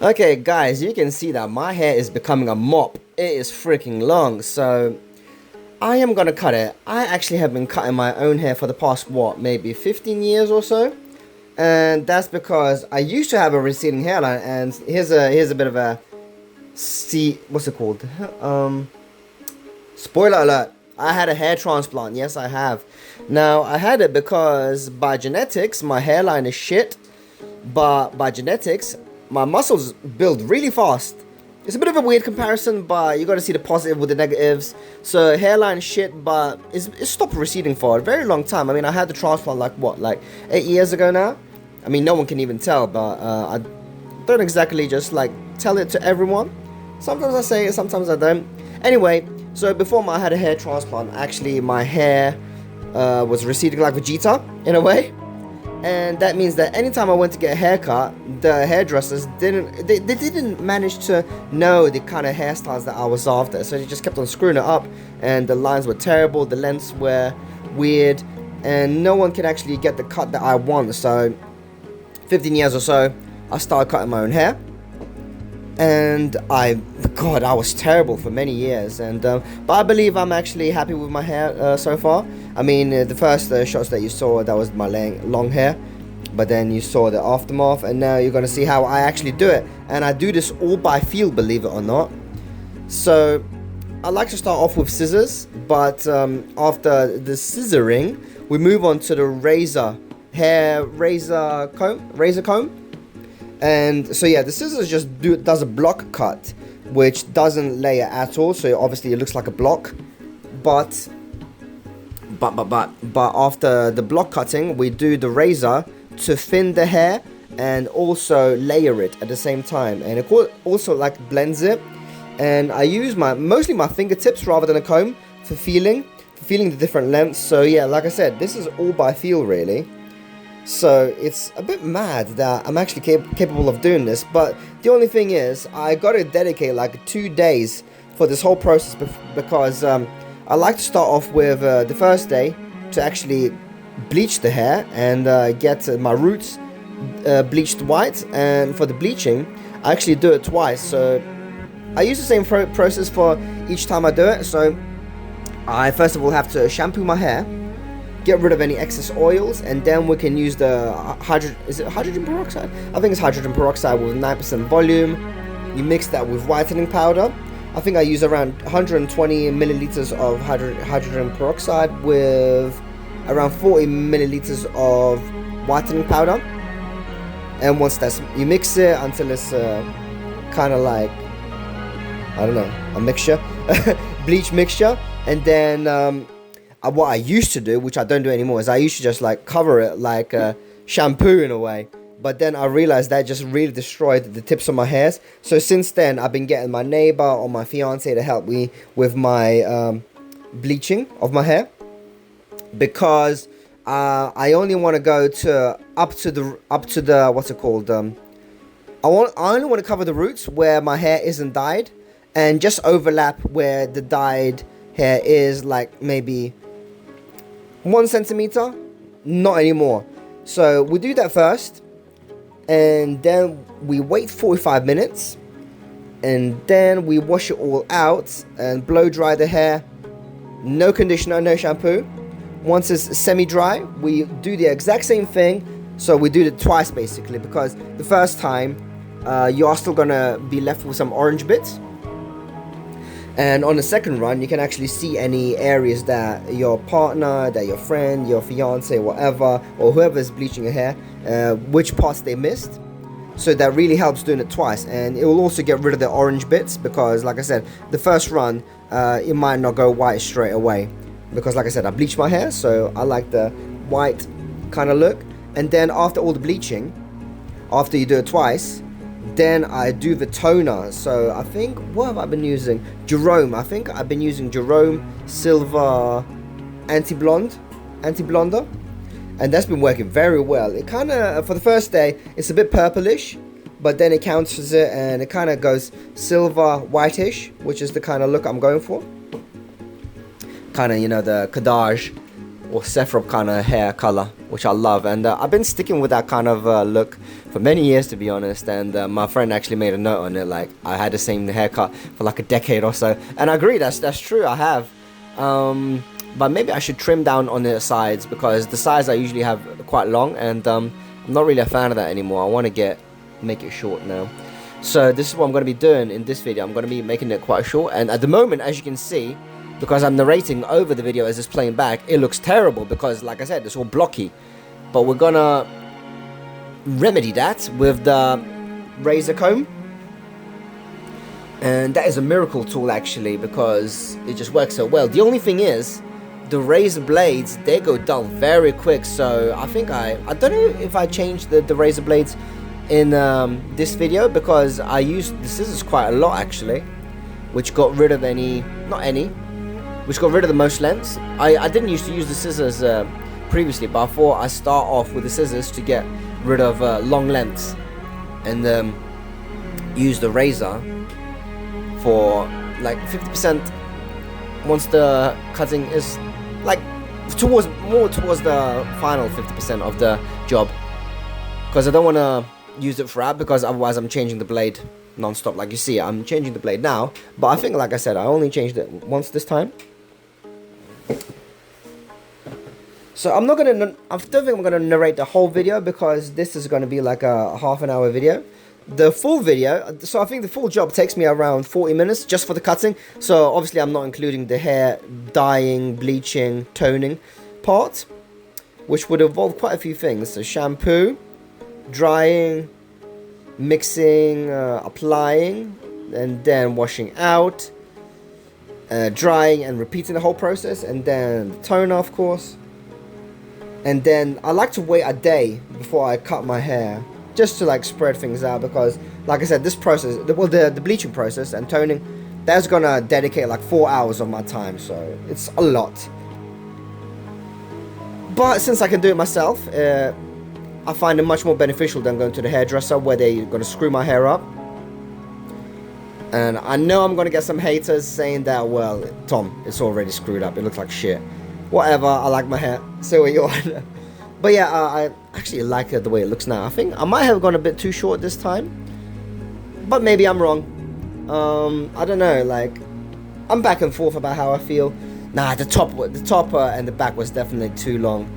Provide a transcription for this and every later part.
Okay, guys, you can see that my hair is becoming a mop. It is freaking long, so I am gonna cut it. I actually have been cutting my own hair for the past, what, maybe 15 years or so? And that's because I used to have a receding hairline, and here's a bit of a, see, what's it called? Spoiler alert. I had a hair transplant. Yes, I have. Now, I had it because by genetics, my hairline is shit. But by genetics, my muscles build really fast. It's a bit of a weird comparison, but you got to see the positive with the negatives. So hairline shit, but it's stopped receding for a very long time. I mean, I had the transplant like 8 years ago now. I mean, no one can even tell, but I don't exactly just like tell it to everyone. Sometimes I say it, sometimes I don't. Anyway, so before I had a hair transplant, actually my hair was receding like Vegeta in a way. And that means that anytime I went to get a haircut, the hairdressers didn't manage to know the kind of hairstyles that I was after. So they just kept on screwing it up, and the lines were terrible, the lengths were weird, and no one could actually get the cut that I want. So 15 years or so, I started cutting my own hair. And God, I was terrible for many years, and but I believe I'm actually happy with my hair so far. I mean, the first shots that you saw, that was my long hair, but then you saw the aftermath, and now you're gonna see how I actually do it. And I do this all by feel, believe it or not. So I like to start off with scissors, but after the scissoring, we move on to the razor comb. And so yeah, the scissors just does a block cut, which doesn't layer at all. So obviously it looks like a block, but after the block cutting, we do the razor to thin the hair and also layer it at the same time, and it also like blends it. And I use mostly my fingertips rather than a comb for feeling the different lengths. So yeah, like I said, this is all by feel really. So it's a bit mad that I'm actually capable of doing this, but the only thing is I gotta dedicate like 2 days for this whole process because I like to start off with the first day to actually bleach the hair and get my roots bleached white. And for the bleaching, I actually do it twice. So I use the same process for each time I do it. So I first of all have to shampoo my hair, get rid of any excess oils, and then we can use the hydrogen peroxide? I think it's hydrogen peroxide with 9% volume. You mix that with whitening powder. I think I use around 120 milliliters of hydrogen peroxide with around 40 milliliters of whitening powder. And once you mix it until it's kind of like, I don't know, a mixture, bleach mixture. And then what I used to do, which I don't do anymore, is I used to just like cover it like shampoo in a way. But then I realized that just really destroyed the tips of my hairs. So since then, I've been getting my neighbor or my fiance to help me with my bleaching of my hair, because I only want to go to up to the what's it called? I only want to cover the roots where my hair isn't dyed, and just overlap where the dyed hair is, like maybe 1 centimeter, not anymore. So we do that first, and then we wait 45 minutes, and then we wash it all out and blow dry the hair. No conditioner, no shampoo. Once it's semi-dry, we do the exact same thing. So we do it twice basically, because the first time you are still gonna be left with some orange bits. And on the second run, you can actually see any areas that your partner, that your friend, your fiance, whatever, or whoever is bleaching your hair, which parts they missed. So that really helps doing it twice. And it will also get rid of the orange bits, because like I said, the first run, it might not go white straight away. Because like I said, I bleached my hair, so I like the white kind of look. And then after all the bleaching, after you do it twice, then I do the toner. So I think, what have I been using? Jerome. I think I've been using Jerome Silver Anti-Blonder. And that's been working very well. It kind of, for the first day, it's a bit purplish, but then it counters it and it kind of goes silver whitish, which is the kind of look I'm going for. Kind of, you know, the Kadaj or saffron kind of hair color, which I love. And I've been sticking with that kind of look for many years, to be honest. And my friend actually made a note on it, like I had the same haircut for like a decade or so. And I agree, that's true, I have. But maybe I should trim down on the sides, because the sides I usually have quite long, and I'm not really a fan of that anymore. I want to make it short now. So this is what I'm going to be doing in this video. I'm going to be making it quite short, and at the moment, as you can see, because I'm narrating over the video as it's playing back, it looks terrible because, like I said, it's all blocky. But we're gonna remedy that with the razor comb. And that is a miracle tool, actually, because it just works so well. The only thing is, the razor blades, they go dull very quick. So I think I don't know if I changed the razor blades in this video, because I used the scissors quite a lot, actually, which got rid of which got rid of the most lengths. I didn't used to use the scissors previously, but I thought I'd start off with the scissors to get rid of long lengths, and use the razor for like 50% once the cutting is like more towards the final 50% of the job, because I don't want to use it throughout, because otherwise I'm changing the blade non-stop. Like you see, I'm changing the blade now, but I think, like I said, I only changed it once this time. So I don't think I'm gonna narrate the whole video, because this is gonna be like a half-an-hour video. The full video, so I think the full job takes me around 40 minutes just for the cutting. So obviously I'm not including the hair dyeing, bleaching, toning part, which would involve quite a few things. So shampoo, drying, mixing, applying, and then washing out, drying and repeating the whole process, and then the toner, of course. And then I like to wait a day before I cut my hair, just to like spread things out, because like I said, this process, the bleaching process and toning, that's gonna dedicate like 4 hours of my time, so it's a lot. But since I can do it myself, I find it much more beneficial than going to the hairdresser, where they're gonna screw my hair up. And I know I'm gonna get some haters saying that, well, Tom, it's already screwed up, it looks like shit. Whatever, I like my hair, say what you want. But yeah, I actually like the way it looks now. I think I might have gone a bit too short this time, but maybe I'm wrong. I don't know, like, I'm back and forth about how I feel. Nah, the top and the back was definitely too long,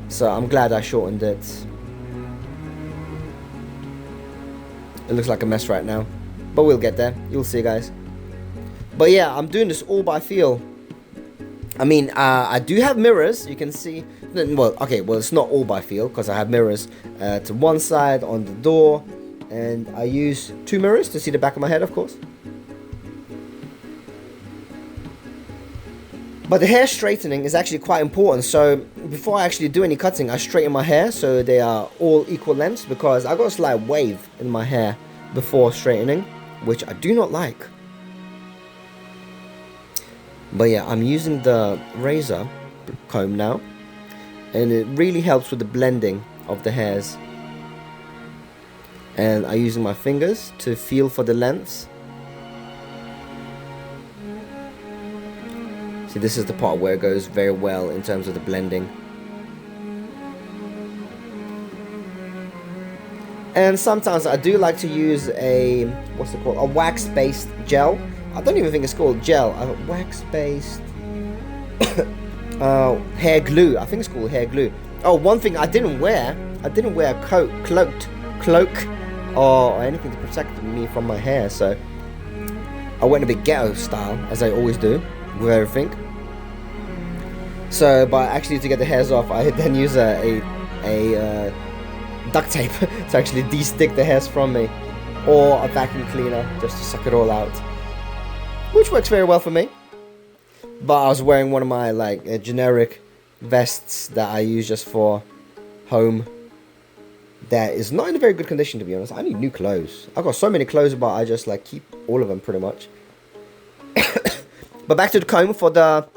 so I'm glad I shortened it. It looks like a mess right now, but we'll get there. You'll see, guys. But yeah, I'm doing this all by feel. I mean, I do have mirrors, you can see. Well, okay, well, it's not all by feel, because I have mirrors to one side on the door, and I use 2 mirrors to see the back of my head, of course. But the hair straightening is actually quite important, so before I actually do any cutting, I straighten my hair so they are all equal lengths, because I got a slight wave in my hair before straightening, which I do not like. But yeah, I'm using the razor comb now, and it really helps with the blending of the hairs. And I'm using my fingers to feel for the lengths. See, this is the part where it goes very well in terms of the blending. And sometimes I do like to use a, what's it called, a wax-based gel. I don't even think it's called gel, a wax-based hair glue. I think it's called hair glue. Oh, one thing I didn't wear a cloak or anything to protect me from my hair, so I went a bit ghetto style, as I always do with everything. So, but actually to get the hairs off, I then use a duct tape to actually de-stick the hairs from me, or a vacuum cleaner just to suck it all out, which works very well for me. But I was wearing one of my like generic vests that I use just for home that is not in a very good condition, to be honest. I need new clothes. I've got so many clothes, but I just like keep all of them pretty much. But back to the comb for the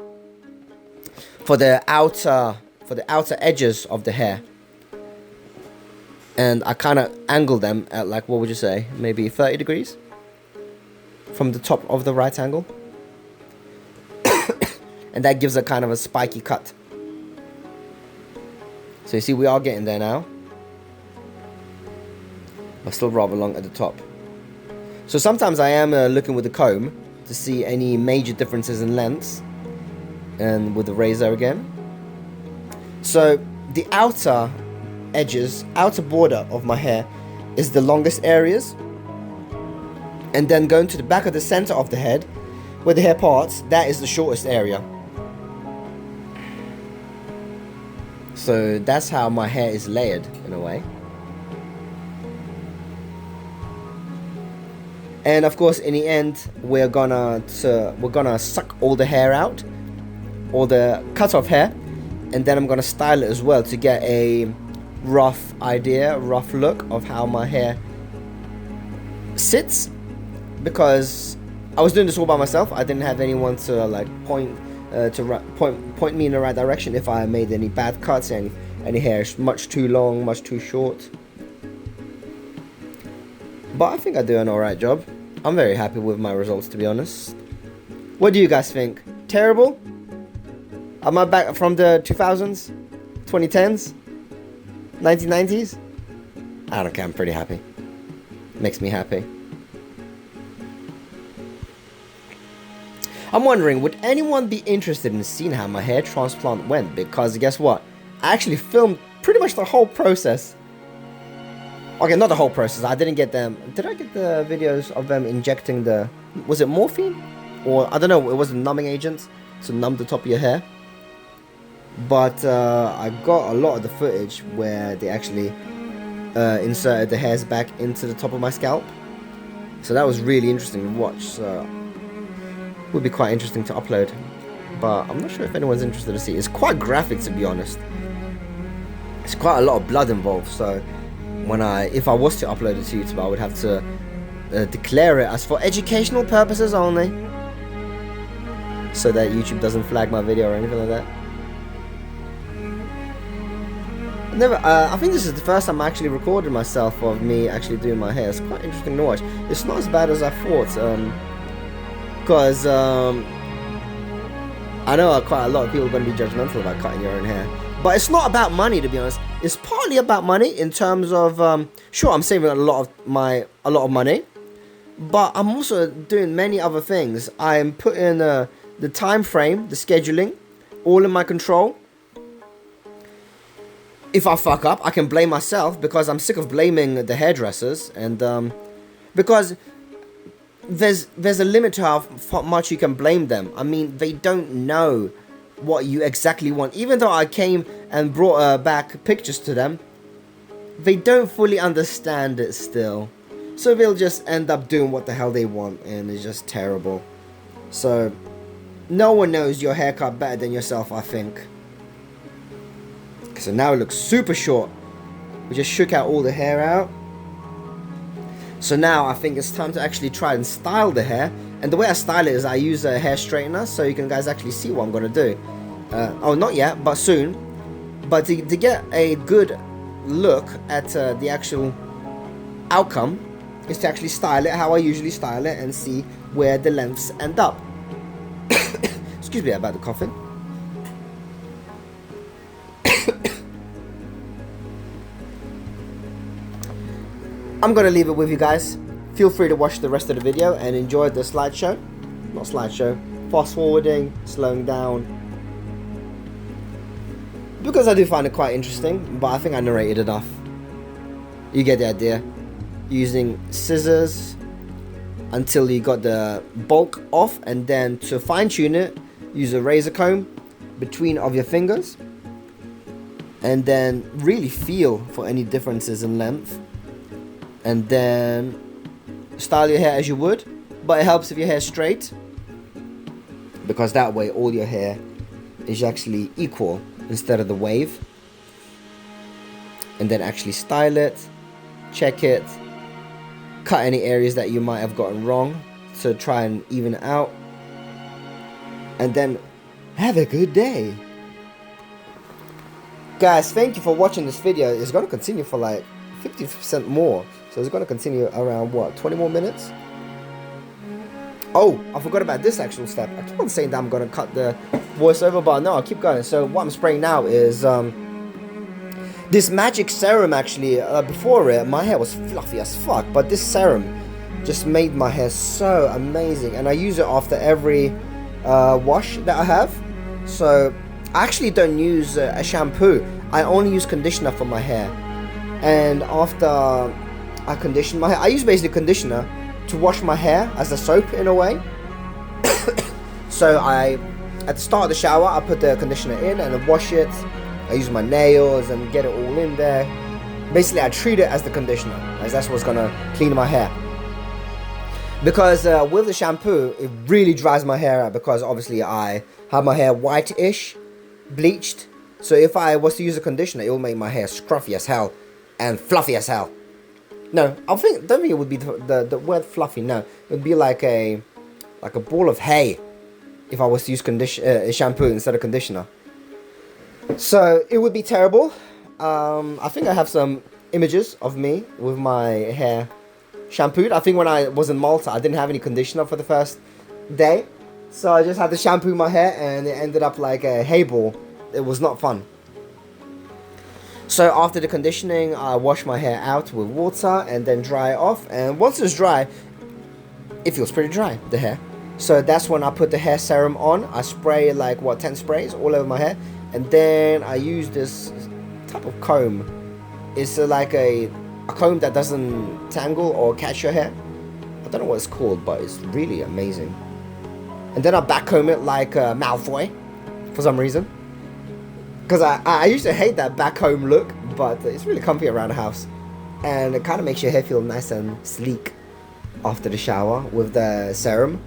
outer edges of the hair. And I kind of angle them at, like, what would you say, maybe 30 degrees from the top of the right angle. And that gives a kind of a spiky cut. So you see, we are getting there now, but still rather long at the top. So sometimes I am looking with the comb to see any major differences in lengths, and with the razor again. So the outer edges, outer border of my hair is the longest areas, and then going to the back of the center of the head where the hair parts, that is the shortest area. So that's how my hair is layered in a way. And of course, in the end, we're gonna suck all the hair out, all the cut off hair, and then I'm gonna style it as well to get a rough idea, rough look of how my hair sits. Because I was doing this all by myself. I didn't have anyone to like point me in the right direction if I made any bad cuts, any hair much too long, much too short. But I think I do an alright job. I'm very happy with my results, to be honest. What do you guys think? Terrible? Am I back from the 2000s? 2010s? 1990s? I don't care, I'm pretty happy. Makes me happy. I'm wondering, would anyone be interested in seeing how my hair transplant went? Because guess what? I actually filmed pretty much the whole process. Okay, not the whole process. I didn't get them. Did I get the videos of them injecting the... Was it morphine? Or, I don't know, it was a numbing agent to numb the top of your hair. But I got a lot of the footage where they actually inserted the hairs back into the top of my scalp. So that was really interesting to watch. So would be quite interesting to upload, but I'm not sure if anyone's interested to see. It's quite graphic, to be honest. It's quite a lot of blood involved, so if I was to upload it to YouTube, I would have to declare it as for educational purposes only, so that YouTube doesn't flag my video or anything like that. I think this is the first time I actually recorded myself of me actually doing my hair. It's quite interesting to watch. It's not as bad as I thought. Because I know quite a lot of people are going to be judgmental about cutting your own hair, but it's not about money, to be honest. It's partly about money in terms of sure, I'm saving a lot of money, but I'm also doing many other things. I'm putting the time frame, the scheduling, all in my control. If I fuck up, I can blame myself, because I'm sick of blaming the hairdressers, and because there's a limit to how much you can blame them. I mean, they don't know what you exactly want. Even though I came and brought back pictures to them, they don't fully understand it still. So they'll just end up doing what the hell they want, and it's just terrible. So no one knows your haircut better than yourself, I think. So now it looks super short. We just shook out all the hair out. So now I think it's time to actually try and style the hair. And the way I style it is I use a hair straightener, so you can guys actually see what I'm going to do. Oh, not yet, but soon. But to get a good look at the actual outcome is to actually style it how I usually style it and see where the lengths end up. Excuse me about the coughing. I'm going to leave it with you guys. Feel free to watch the rest of the video and enjoy the slideshow. Not slideshow. Fast forwarding, slowing down. Because I do find it quite interesting, but I think I narrated enough. You get the idea. Using scissors until you got the bulk off, and then to fine tune it, use a razor comb between of your fingers. And then really feel for any differences in length. And then style your hair as you would, but it helps if your hair is straight, because that way all your hair is actually equal instead of the wave. And then actually style it, check it, cut any areas that you might have gotten wrong to try and even it out, and then have a good day. Guys, thank you for watching this video. It's going to continue for like 50% more. So it's going to continue around, what, 20 more minutes? Oh, I forgot about this actual step. I keep on saying that I'm going to cut the voiceover, but no, I'll keep going. So what I'm spraying now is This magic serum actually, before it, my hair was fluffy as fuck, but this serum just made my hair so amazing, and I use it after every wash that I have. So I actually don't use a shampoo. I only use conditioner for my hair, and after I condition my hair, I use basically conditioner to wash my hair as a soap in a way. So at the start of the shower, I put the conditioner in and I wash it. I use my nails and get it all in there. Basically, I treat it as the conditioner, as that's what's gonna clean my hair. Because with the shampoo, it really dries my hair out, because obviously I have my hair white-ish, bleached. So if I was to use a conditioner, it will make my hair scruffy as hell and fluffy as hell. No, don't think it would be the word fluffy. No, it would be like a ball of hay if I was to use shampoo instead of conditioner. So it would be terrible. I think I have some images of me with my hair shampooed. I think when I was in Malta, I didn't have any conditioner for the first day, so I just had to shampoo my hair, and it ended up like a hay ball. It was not fun. So after the conditioning, I wash my hair out with water and then dry it off. And once it's dry, it feels pretty dry, the hair. So that's when I put the hair serum on. I spray like 10 sprays all over my hair, and then I use this type of comb. It's like a comb that doesn't tangle or catch your hair. I don't know what it's called, but it's really amazing. And then I back comb it like Malfoy for some reason, because I used to hate that back comb look, but it's really comfy around the house, and it kind of makes your hair feel nice and sleek after the shower with the serum.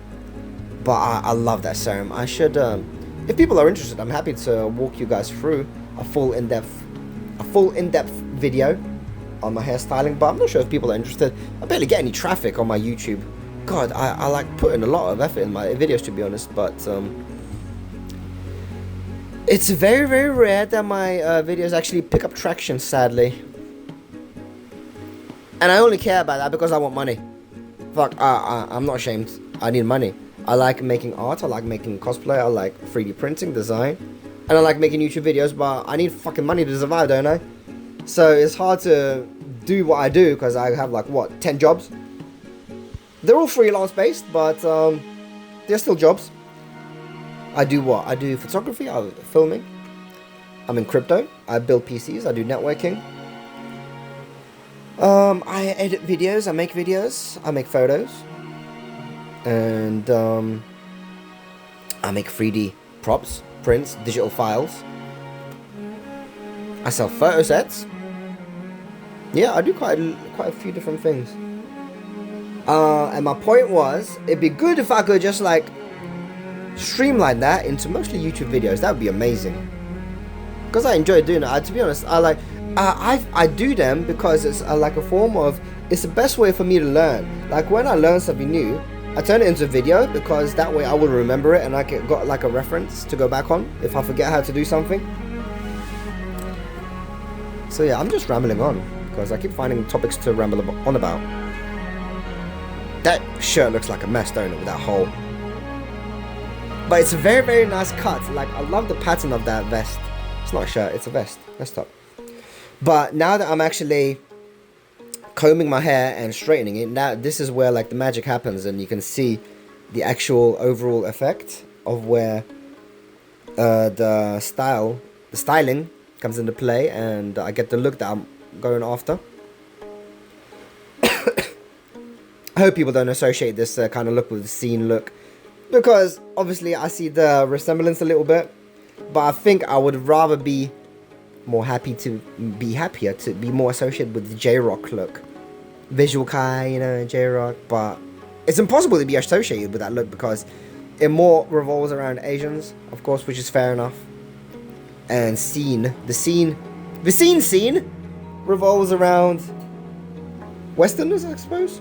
But I love that serum. I should, if people are interested, I'm happy to walk you guys through a full in-depth video on my hairstyling, but I'm not sure if people are interested. I barely get any traffic on my YouTube. God, I like putting a lot of effort in my videos, to be honest, but it's very, very rare that my videos actually pick up traction, sadly. And I only care about that because I want money. Fuck, I'm not ashamed. I need money. I like making art, I like making cosplay, I like 3D printing, design, and I like making YouTube videos, but I need fucking money to survive, don't I? So it's hard to do what I do, because I have like, 10 jobs? They're all freelance based, but they're still jobs. I do what? I do photography, I do filming, I'm in crypto, I build PCs, I do networking. I edit videos, I make photos. And I make 3D props, prints, digital files. I sell photo sets. Yeah, I do quite a few different things. And my point was, it'd be good if I could just like streamline that into mostly YouTube videos. That would be amazing. Because I enjoy doing it. To be honest, I do them because it's like a form of, it's the best way for me to learn. Like when I learn something new, I turn it into a video, because that way I will remember it and I got like a reference to go back on if I forget how to do something. So yeah, I'm just rambling on because I keep finding topics to ramble on about. That shirt looks like a mess, don't it, with that hole. But it's a very, very nice cut. Like, I love the pattern of that vest. It's not a shirt, it's a vest. Messed up. But now that I'm actually combing my hair and straightening it, now this is where like the magic happens, and you can see the actual overall effect of where the styling comes into play, and I get the look that I'm going after. I hope people don't associate this kind of look with the scene look, because obviously I see the resemblance a little bit, but I think I would rather be happier to be more associated with the J-Rock look. Visual Kai, you know, J-Rock, but it's impossible to be associated with that look because it more revolves around Asians, of course, which is fair enough. And the scene revolves around Westerners, I suppose,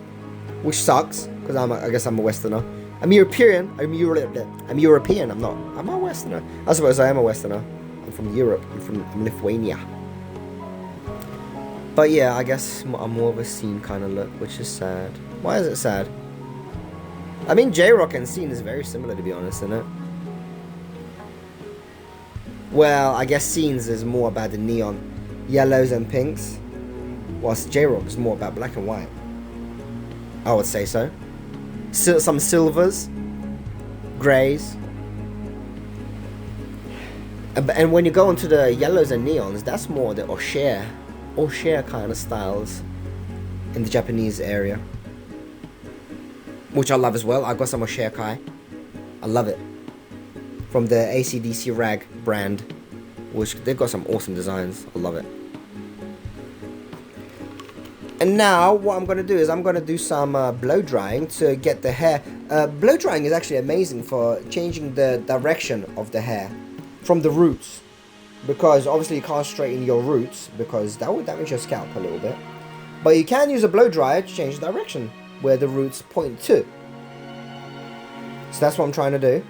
which sucks because I guess I'm a Westerner. I'm European. I'm European. I'm a Westerner. I suppose I am a Westerner. I'm from Europe. I'm from Lithuania. But yeah, I guess I'm more of a scene kind of look, which is sad. Why is it sad? I mean, J-Rock and scene is very similar, to be honest, isn't it? Well, I guess scenes is more about the neon. yellows and pinks, whilst J-Rock is more about black and white. I would say so. Some silvers, greys. And when you go into the yellows and neons, that's more the Oshare kind of styles in the Japanese area, which I love as well. I got some Oshare Kai. I love it. From the AC/DC Rag brand, which they've got some awesome designs. I love it. And now what I'm going to do is I'm going to do some blow drying to get the hair. Blow drying is actually amazing for changing the direction of the hair from the roots, because obviously you can't straighten your roots because that would damage your scalp a little bit. But you can use a blow dryer to change the direction where the roots point to. So that's what I'm trying to do.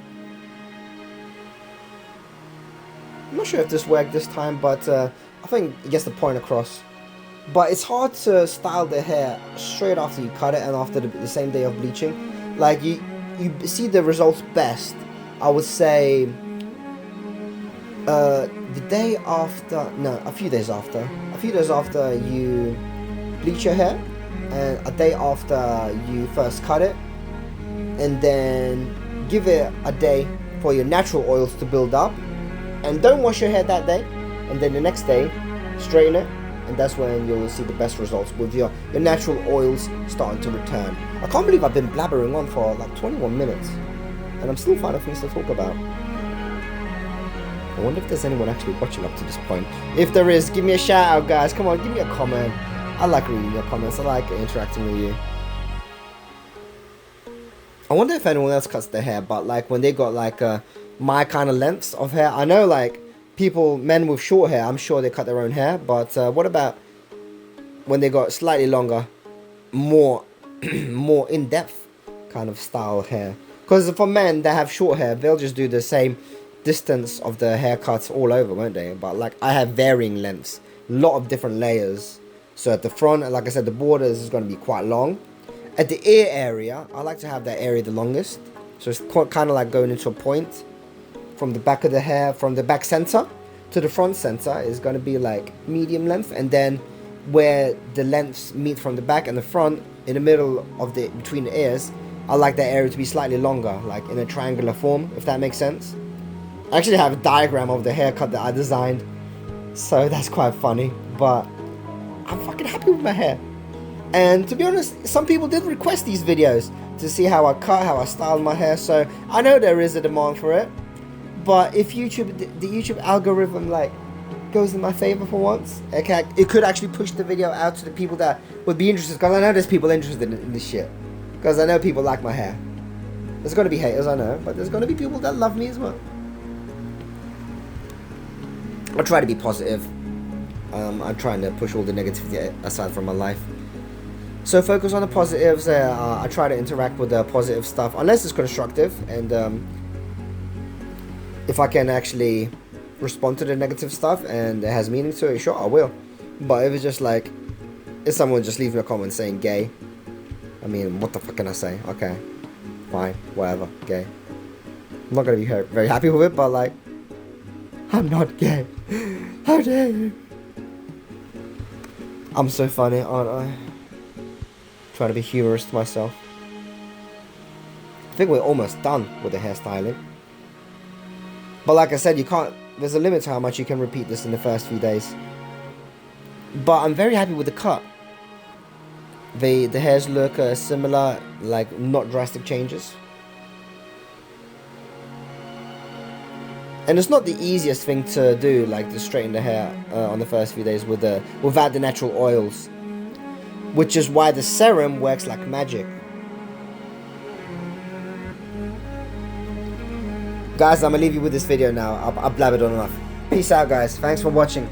I'm not sure if this worked this time, but I think it gets the point across. But it's hard to style the hair straight after you cut it and after the same day of bleaching. Like you see the results best, I would say, the day after, no, a few days after you bleach your hair, and a day after you first cut it, and then give it a day for your natural oils to build up, and don't wash your hair that day, and then the next day straighten it, and that's when you'll see the best results with your natural oils starting to return. I can't believe I've been blabbering on for like 21 minutes and I'm still finding things to talk about. I wonder if there's anyone actually watching up to this point. If there is, give me a shout out, guys. Come on, give me a comment. I like reading your comments. I like interacting with you. I wonder if anyone else cuts their hair, but like when they got like my kind of lengths of hair. I know like men with short hair, I'm sure they cut their own hair, but what about when they got slightly longer, more more in-depth kind of style hair? Because for men that have short hair, they'll just do the same distance of the haircuts all over, won't they? But like I have varying lengths, a lot of different layers. So at the front, like I said, the borders is going to be quite long. At the ear area, I like to have that area the longest, so it's kind of like going into a point. From the back of the hair, from the back center to the front center is going to be like medium length, and then where the lengths meet from the back and the front, in the middle of between the ears, I like that area to be slightly longer, like in a triangular form, if that makes sense. I actually have a diagram of the haircut that I designed, so that's quite funny, but I'm fucking happy with my hair. And to be honest, some people did request these videos to see how I cut, how I styled my hair, so I know there is a demand for it. But if the YouTube algorithm like goes in my favor for once, it could actually push the video out to the people that would be interested, because I know there's people interested in this shit, because I know people like my hair. There's going to be haters, I know, but there's going to be people that love me as well. I try to be positive. I'm trying to push all the negativity aside from my life. So focus on the positives. I try to interact with the positive stuff, unless it's constructive, and if I can actually respond to the negative stuff and it has meaning to it, sure, I will. But if it's just like, if someone just leaves me a comment saying gay, I mean, what the fuck can I say? Okay, fine, whatever, gay. I'm not going to be very happy with it, but like, I'm not gay. How dare you? I'm so funny, aren't I? Trying to be humorous to myself. I think we're almost done with the hairstyling. But like I said, there's a limit to how much you can repeat this in the first few days. But I'm very happy with the cut. The hairs look similar, like not drastic changes. And it's not the easiest thing to do, like to straighten the hair on the first few days without the natural oils. Which is why the serum works like magic. Guys, I'm gonna leave you with this video now. I've blabbered on enough. Peace out, guys. Thanks for watching.